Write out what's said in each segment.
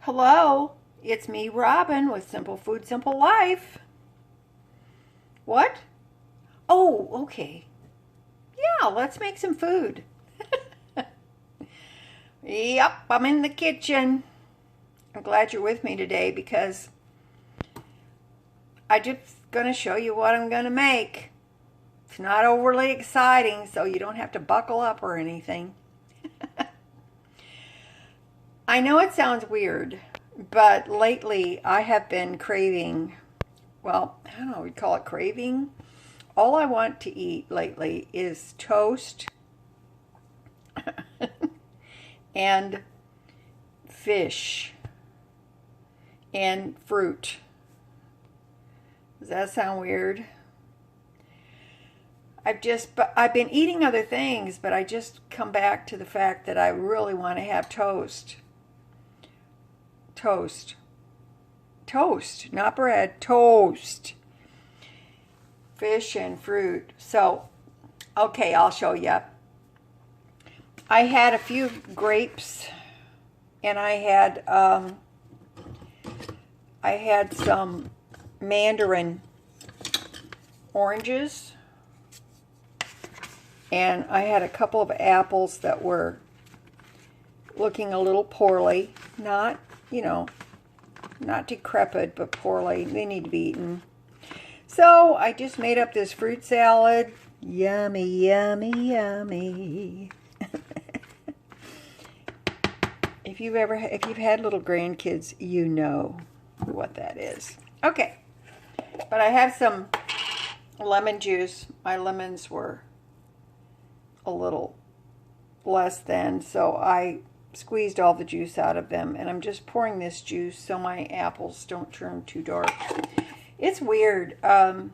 Hello, it's me, Robin, with Simple Food, Simple Life. What? Oh, okay. Yeah, let's make some food. Yep, I'm in the kitchen. I'm glad you're with me today because I'm just going to show you what I'm going to make. It's not overly exciting, so you don't have to buckle up or anything. I know it sounds weird, but lately I have been craving, well, I don't know, we'd call it craving. All I want to eat lately is toast and fish and fruit. Does that sound weird? I've been eating other things, but I just come back to the fact that I really want to have toast. Toast, not bread, toast, fish and fruit. So, okay, I'll show you. I had a few grapes, and I had some mandarin oranges, and I had a couple of apples that were looking a little poorly, not decrepit, but poorly. They need to be eaten. So I just made up this fruit salad. Yummy, yummy, yummy. If you've had little grandkids, you know what that is. Okay, but I have some lemon juice. My lemons were a little less than, so I squeezed all the juice out of them, and I'm just pouring this juice so my apples don't turn too dark. It's weird. When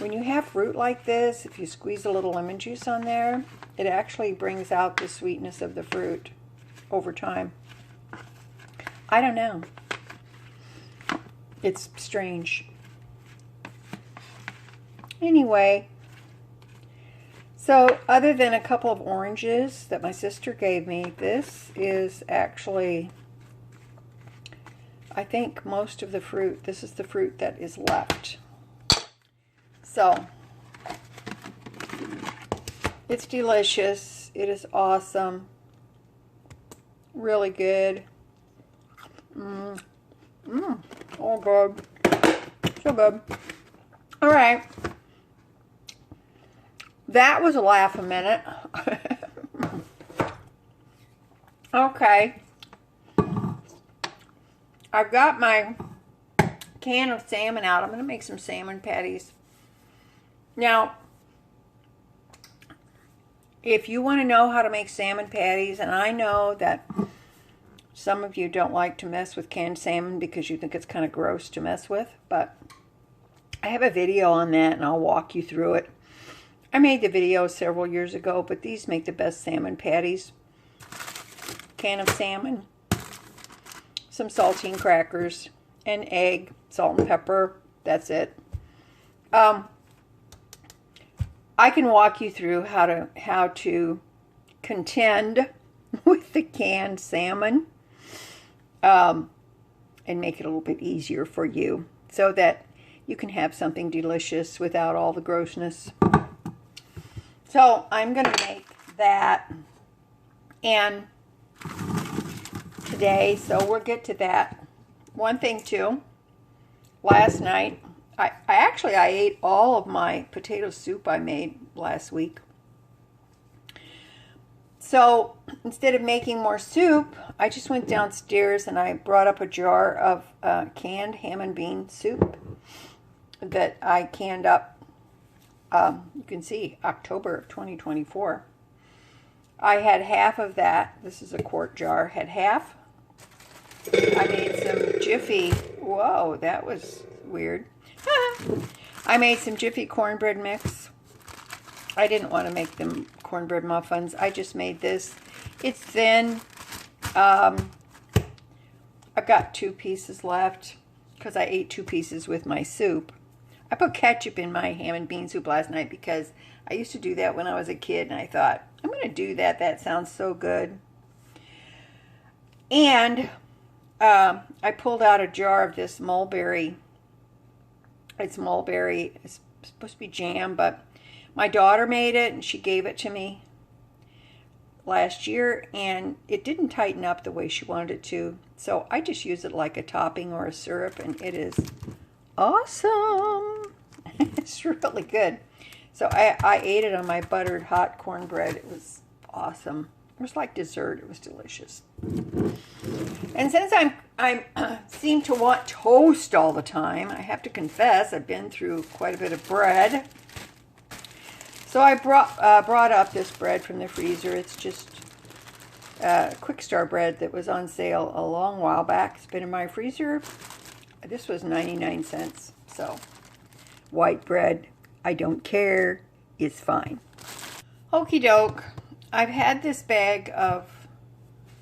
you have fruit like this, if you squeeze a little lemon juice on there, it actually brings out the sweetness of the fruit over time. I don't know. It's strange. Anyway, so other than a couple of oranges that my sister gave me, this is actually, I think, most of the fruit. This is the fruit that is left. So, it's delicious. It is awesome. Really good. Oh, good. So good. All right. That was a laugh a minute. Okay. I've got my can of salmon out. I'm going to make some salmon patties. Now, if you want to know how to make salmon patties, and I know that some of you don't like to mess with canned salmon because you think it's kind of gross to mess with, but I have a video on that and I'll walk you through it. I made the video several years ago, but these make the best salmon patties. Can of salmon, some saltine crackers, an egg, salt and pepper. That's it. I can walk you through how to contend with the canned salmon and make it a little bit easier for you so that you can have something delicious without all the grossness. So I'm going to make that and today, so we'll get to that. One thing too, last night, I ate all of my potato soup I made last week. So instead of making more soup, I just went downstairs and I brought up a jar of canned ham and bean soup that I canned up. You can see October of 2024. I had half of that. This is a quart jar. Had half. I made some Jiffy. Whoa, that was weird. I made some Jiffy cornbread mix. I didn't want to make them cornbread muffins. I just made this. It's thin. I've got 2 pieces left because I ate 2 pieces with my soup. I put ketchup in my ham and bean soup last night because I used to do that when I was a kid, and I thought, I'm going to do that. That sounds so good. And I pulled out a jar of this mulberry. It's mulberry. It's supposed to be jam, but my daughter made it and she gave it to me last year, and it didn't tighten up the way she wanted it to. So I just use it like a topping or a syrup, and it is awesome. It's really good. So I ate it on my buttered hot cornbread. It was awesome. It was like dessert. It was delicious. And since I seem to want toast all the time, I have to confess I've been through quite a bit of bread. So I brought up this bread from the freezer. It's just Quick Star bread that was on sale a long while back. It's been in my freezer. This was 99 cents. So white bread, I don't care. It's fine. Okie doke. I've had this bag of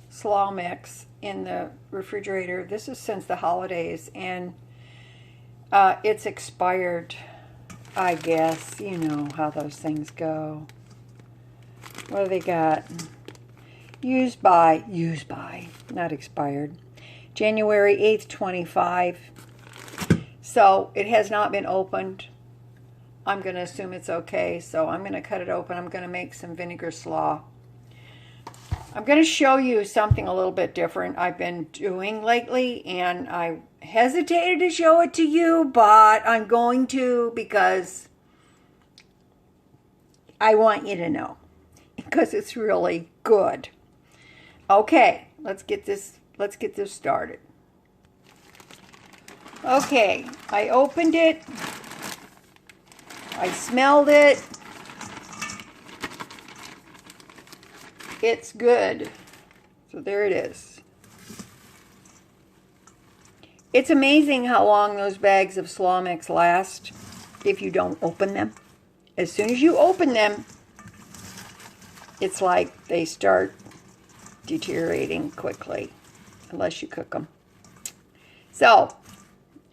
slaw mix in the refrigerator. This is since the holidays, and it's expired. I guess, you know how those things go. What do they got? Used by, not expired. January 8th, 25. So it has not been opened. I'm going to assume it's okay. So I'm going to cut it open. I'm going to make some vinegar slaw. I'm going to show you something a little bit different I've been doing lately, and I hesitated to show it to you, but I'm going to because I want you to know, because it's really good. Okay, let's get this started. Okay, I opened it. I smelled it. It's good. So there it is. It's amazing how long those bags of slaw mix last if you don't open them. As soon as you open them, it's like they start deteriorating quickly, unless you cook them. So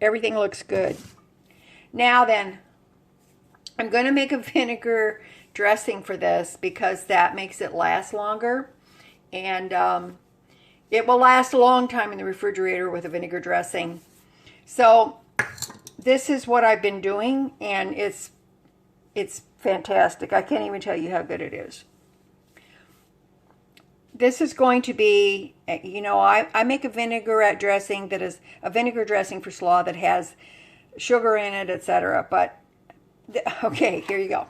everything looks good. Now then, I'm going to make a vinegar dressing for this because that makes it last longer, and it will last a long time in the refrigerator with a vinegar dressing. So this is what I've been doing, and it's fantastic. I can't even tell you how good it is. This is going to be, you know, I make a vinaigrette dressing that is a vinegar dressing for slaw that has sugar in it, etc. But okay, here you go.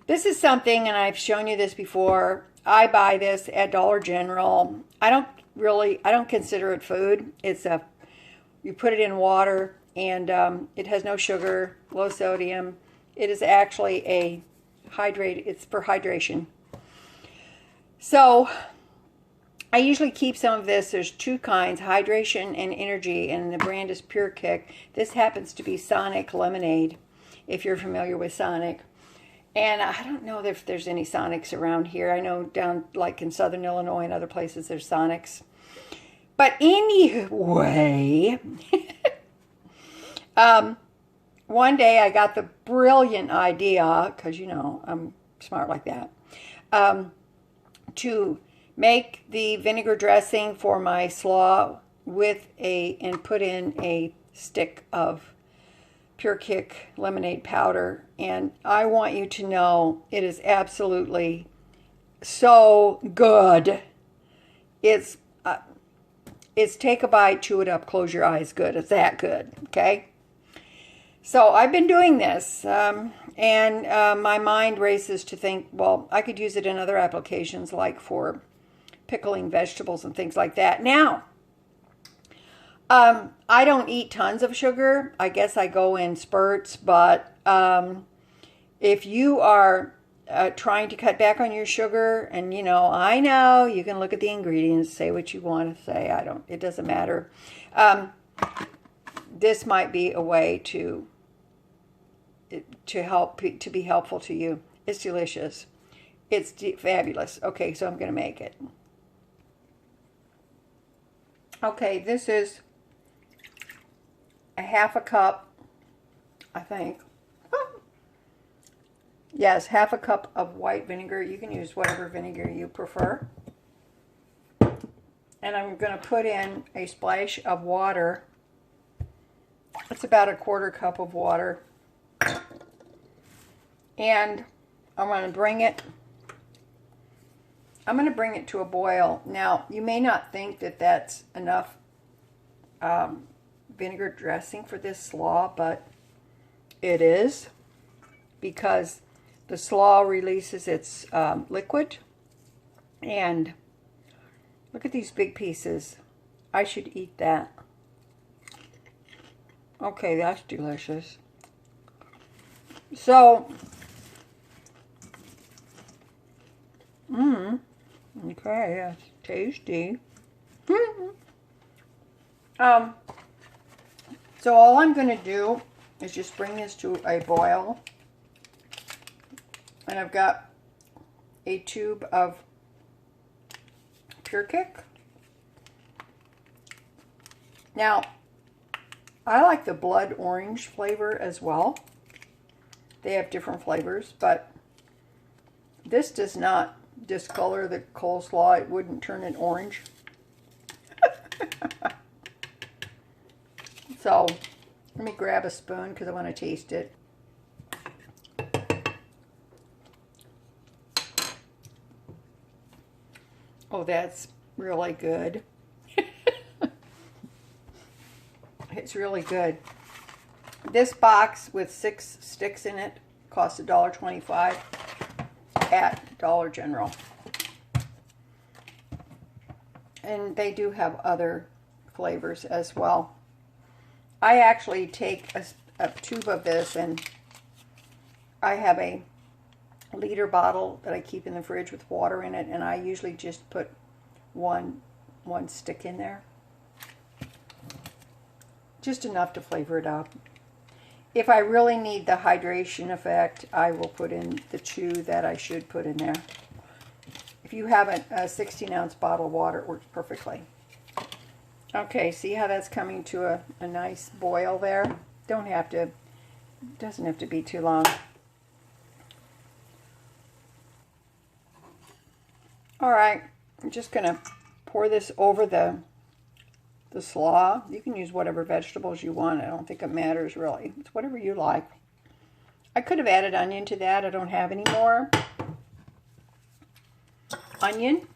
This is something, and I've shown you this before. I buy this at Dollar General. I don't consider it food. You put it in water, and it has no sugar, low sodium. It is actually it's for hydration. So I usually keep some of this. There's two kinds, hydration and energy, and the brand is Pure Kick. This happens to be Sonic Lemonade, if you're familiar with Sonic. And I don't know if there's any Sonics around here. I know down like in Southern Illinois and other places there's Sonics. But anyway, one day I got the brilliant idea, because you know I'm smart like that, to make the vinegar dressing for my slaw and put in a stick of Pure Kick lemonade powder. And I want you to know it is absolutely so good. It's take a bite, chew it up, close your eyes good. It's that good, okay? So I've been doing this, and my mind races to think, well, I could use it in other applications like for pickling vegetables and things like that. Now, I don't eat tons of sugar. I guess I go in spurts, but if you are trying to cut back on your sugar, and you know, I know you can look at the ingredients, say what you want to say. It doesn't matter. This might be a way to be helpful to you. It's delicious. It's fabulous. Okay, so I'm going to make it. Okay, this is a half a cup, I think. Yes, half a cup of white vinegar. You can use whatever vinegar you prefer. And I'm going to put in a splash of water. It's about a 1/4 cup of water. And I'm going to bring it to a boil. Now, you may not think that that's enough vinegar dressing for this slaw, but it is, because the slaw releases its liquid. And look at these big pieces. I should eat that. Okay, that's delicious. So, okay, that's tasty. So all I'm going to do is just bring this to a boil. And I've got a tube of Pure Kick. Now, I like the blood orange flavor as well. They have different flavors, but this does not discolor the coleslaw. It wouldn't turn it orange. So, let me grab a spoon because I want to taste it. Oh, that's really good. It's really good. This box with 6 sticks in it costs $1.25 at Dollar General. And they do have other flavors as well. I actually take a tube of this, and I have a liter bottle that I keep in the fridge with water in it, and I usually just put one stick in there. Just enough to flavor it up. If I really need the hydration effect, I will put in the 2 that I should put in there. If you have a 16-ounce bottle of water, it works perfectly. Okay, see how that's coming to a nice boil there? Doesn't have to be too long. All right, I'm just gonna pour this over the slaw. You can use whatever vegetables you want. I don't think it matters really. It's whatever you like. I could have added onion to that. I don't have any more. Onion,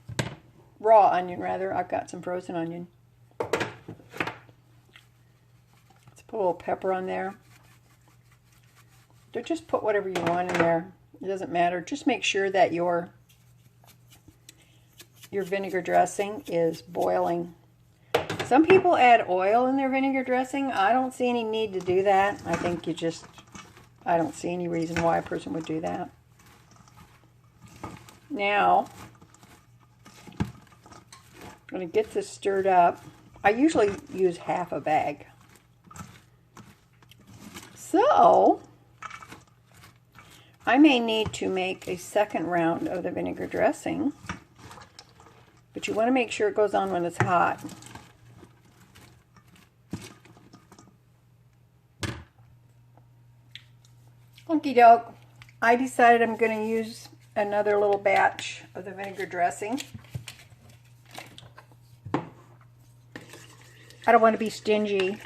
raw onion rather. I've got some frozen onion. Let's put a little pepper on there. Just put whatever you want in there. It doesn't matter. Just make sure that your vinegar dressing is boiling. Some people add oil in their vinegar dressing. I don't see any need to do that. I think I don't see any reason why a person would do that. Now, I'm going to get this stirred up. I usually use half a bag. So, I may need to make a second round of the vinegar dressing. But you want to make sure it goes on when it's hot. Okie doke. I decided I'm going to use another little batch of the vinegar dressing. I don't want to be stingy.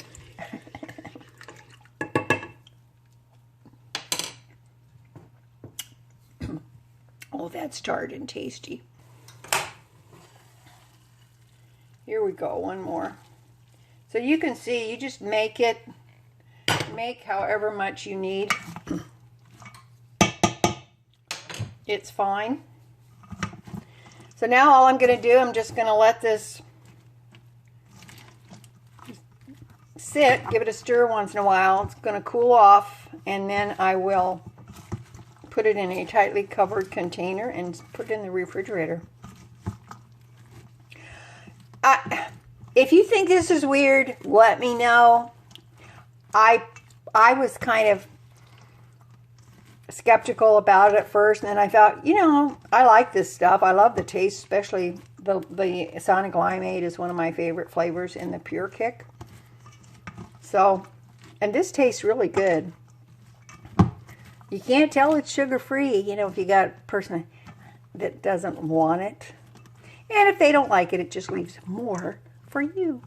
Oh, that's tart and tasty. Here we go, one more. So you can see, you just make however much you need. It's fine. So now all I'm going to do, I'm just going to let this sit, give it a stir once in a while. It's going to cool off, and then I will put it in a tightly covered container and put it in the refrigerator. If you think this is weird, let me know. I was kind of skeptical about it at first, and then I thought, you know, I like this stuff. I love the taste, especially the Sonic Limeade is one of my favorite flavors in the Pure Kick. So, and this tastes really good. You can't tell it's sugar-free, you know, if you got a person that doesn't want it. And if they don't like it, it just leaves more for you.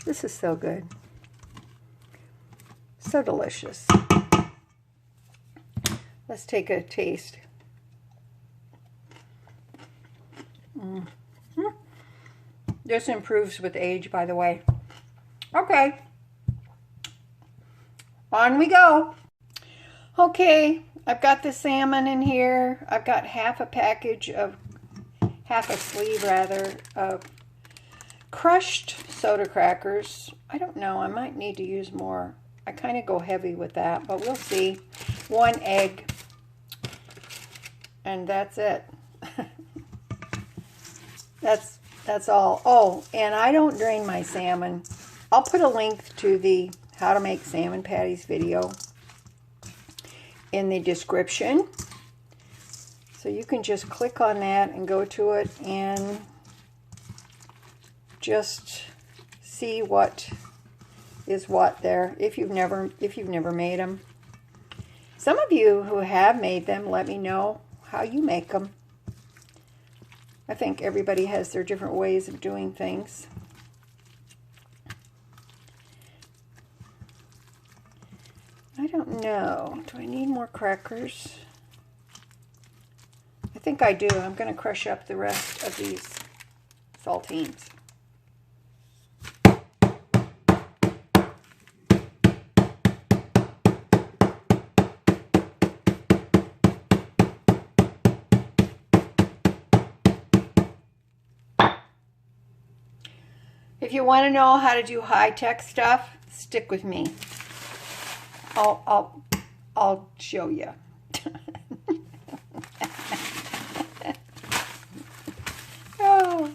This is so good. So delicious. Let's take a taste. This improves with age, by the way. Okay. On we go. Okay, I've got the salmon in here. I've got half a sleeve rather, of crushed soda crackers. I don't know, I might need to use more. I kind of go heavy with that, but we'll see. 1 egg. And that's it. That's all. Oh, and I don't drain my salmon. I'll put a link to the how to make salmon patties video in the description. So you can just click on that and go to it and just see what is what there if you've never made them. Some of you who have made them, let me know how you make them. I think everybody has their different ways of doing things. I don't know. Do I need more crackers? I think I do. I'm going to crush up the rest of these saltines. If you want to know how to do high-tech stuff, stick with me. I'll show you. Oh.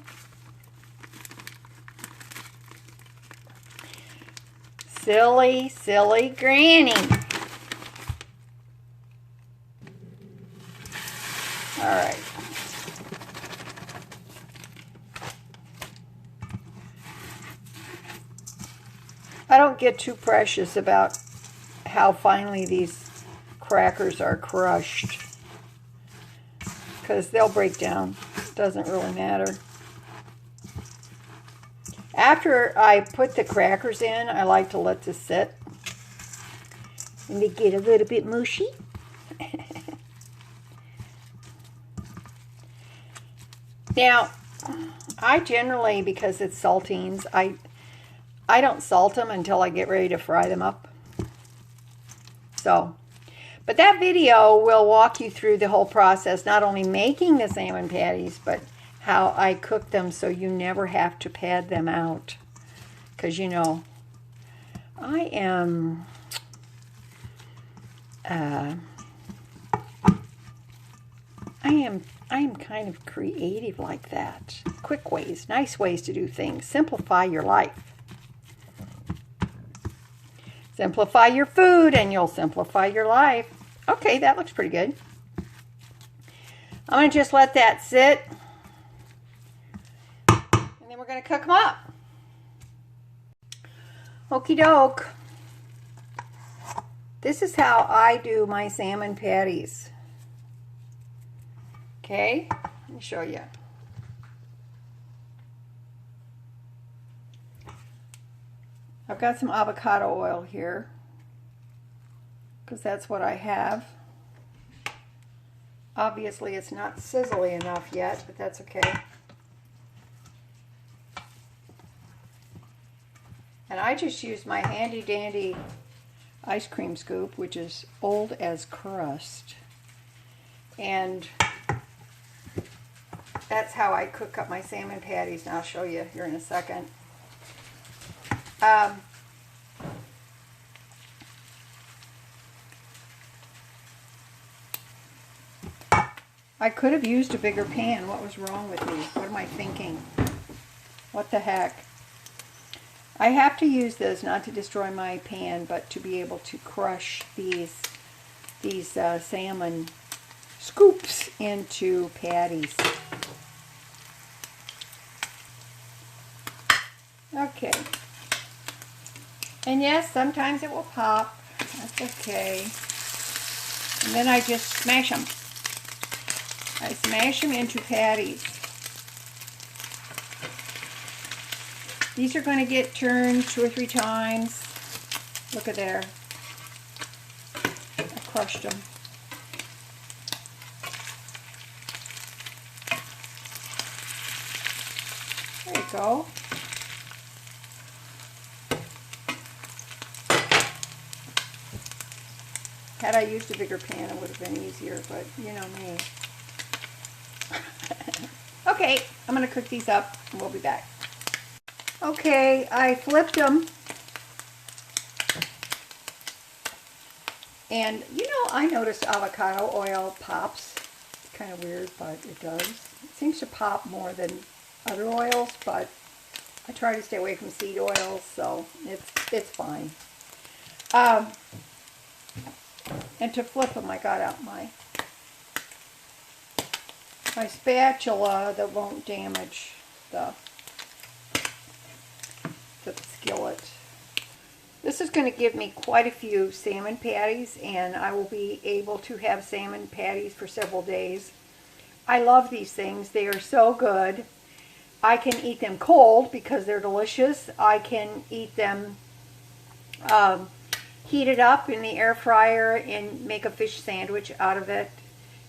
Silly granny. All right. I don't get too precious about how finely these crackers are crushed because they'll break down. It doesn't really matter. After I put the crackers in, I like to let this sit and they get a little bit mushy. Now, I generally, because it's saltines, I don't salt them until I get ready to fry them up. So, but that video will walk you through the whole process, not only making the salmon patties, but how I cook them so you never have to pad them out. Because, you know, I am kind of creative like that. Quick ways, nice ways to do things. Simplify your life. Simplify your food and you'll simplify your life. Okay, that looks pretty good. I'm going to just let that sit. And then we're going to cook them up. Okie doke. This is how I do my salmon patties. Okay, let me show you. I've got some avocado oil here because that's what I have. Obviously, it's not sizzly enough yet, but that's okay. And I just used my handy dandy ice cream scoop, which is old as crust. And that's how I cook up my salmon patties, and I'll show you here in a second. I could have used a bigger pan. What was wrong with me? What am I thinking? What the heck? I have to use this not to destroy my pan, but to be able to crush these salmon scoops into patties. Okay. And yes, sometimes it will pop. That's okay. And then I just smash them. I smash them into patties. These are going to get turned 2 or 3 times. Look at there. I crushed them. There you go. Had I used a bigger pan, it would have been easier, but you know me. Okay, I'm going to cook these up, and we'll be back. Okay, I flipped them. And, you know, I noticed avocado oil pops. It's kind of weird, but it does. It seems to pop more than other oils, but I try to stay away from seed oils, so it's fine. And to flip them, I got out my spatula that won't damage the skillet. This is going to give me quite a few salmon patties, and I will be able to have salmon patties for several days. I love these things. They are so good. I can eat them cold because they're delicious. I can eat them heated up in the air fryer and make a fish sandwich out of it,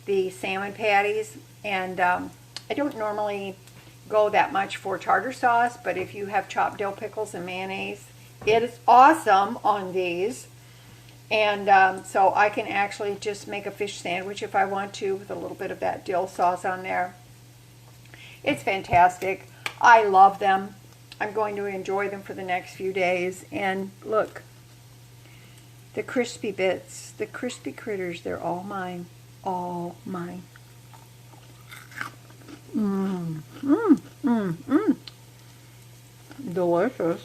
the salmon patties. And I don't normally go that much for tartar sauce, but if you have chopped dill pickles and mayonnaise, it is awesome on these. And so I can actually just make a fish sandwich if I want to with a little bit of that dill sauce on there. It's fantastic. I love them. I'm going to enjoy them for the next few days. And look, the crispy bits, the crispy critters, they're all mine. All mine. Mmm, mmm, mmm, mmm. Delicious.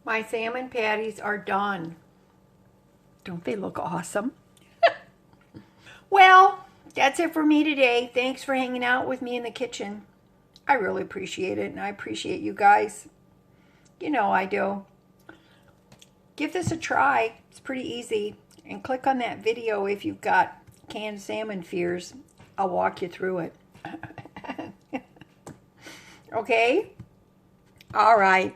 My salmon patties are done. Don't they look awesome? Well, that's it for me today. Thanks for hanging out with me in the kitchen. I really appreciate it, and I appreciate you guys. You know I do. Give this a try. It's pretty easy. And click on that video if you've got canned salmon fears. I'll walk you through it. Okay? All right.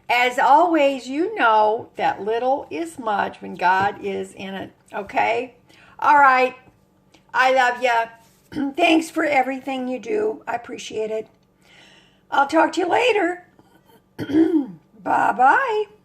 As always, you know that little is much when God is in it. Okay? All right. I love you. Thanks for everything you do. I appreciate it. I'll talk to you later. Bye-bye.